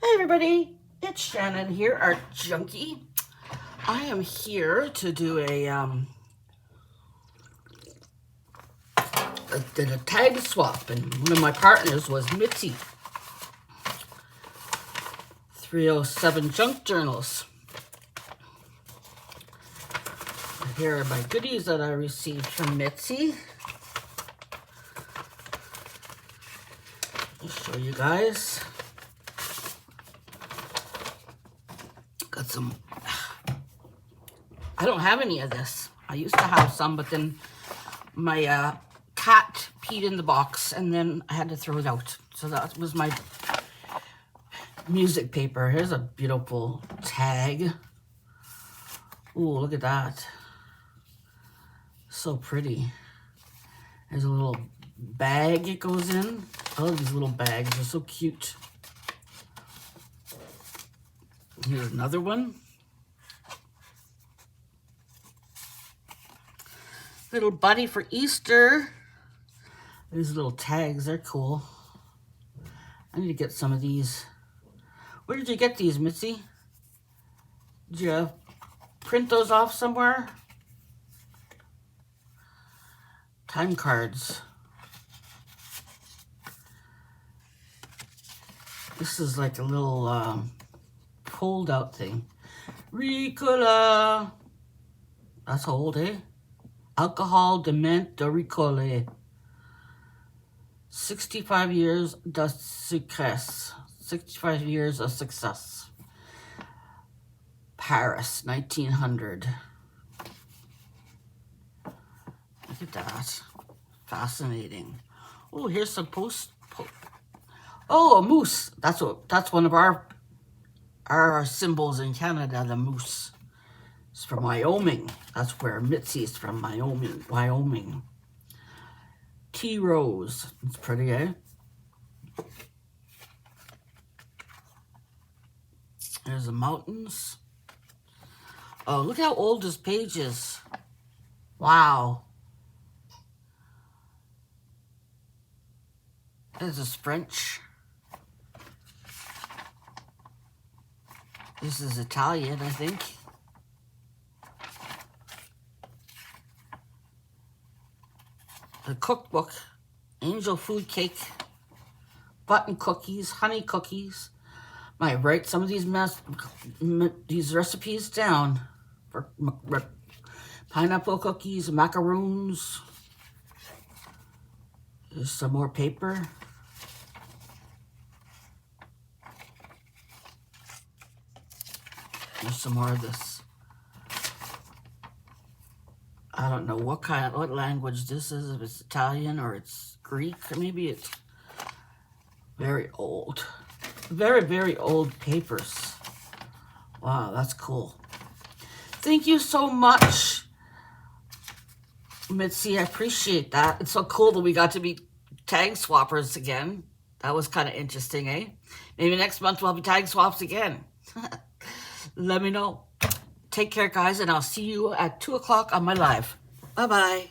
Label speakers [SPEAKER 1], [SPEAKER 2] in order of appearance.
[SPEAKER 1] Hi everybody, it's Shannon here, Art Junkie. I am here to do did a tag swap, and one of my partners was Mitzieat307 Junk Journals. Here are my goodies that I received from Mitzie. I'll show you guys. Got some, I don't have any of this. I used to have some, but then my cat peed in the box and then I had to throw it out. So that was my music paper. Here's a beautiful tag. Ooh, look at that. So pretty. There's a little bag it goes in. I love these little bags. They're so cute. Here's another one. Little buddy for Easter. These little tags, they're cool. I need to get some of these. Where did you get these, Mitzie? Did you print those off somewhere? Time cards. This is like a little pulled out thing. Ricola. That's old, eh? Alcohol de menthe de Ricole. 65 years de success. 65 years of success. Paris, 1900. Look at that. Fascinating. Oh, here's some oh, a moose. That's one of our symbols in Canada, the moose. It's from Wyoming. That's where Mitzie is from, Wyoming. Tea rose. It's pretty, eh? There's the mountains. Oh, look how old this page is. Wow. This is French. This is Italian, I think. The cookbook, angel food cake, button cookies, honey cookies. Might write some of these recipes down for pineapple cookies, macaroons. There's some more paper. There's some more of this. I don't know what language this is, if it's Italian or it's Greek, or maybe it's very old. Very, very old papers. Wow, that's cool. Thank you so much, Mitzie. I appreciate that. It's so cool that we got to be tag swappers again. That was kind of interesting, eh? Maybe next month we'll have tag swaps again. Let me know. Take care, guys, and I'll see you at 2 o'clock on my live. Bye-bye.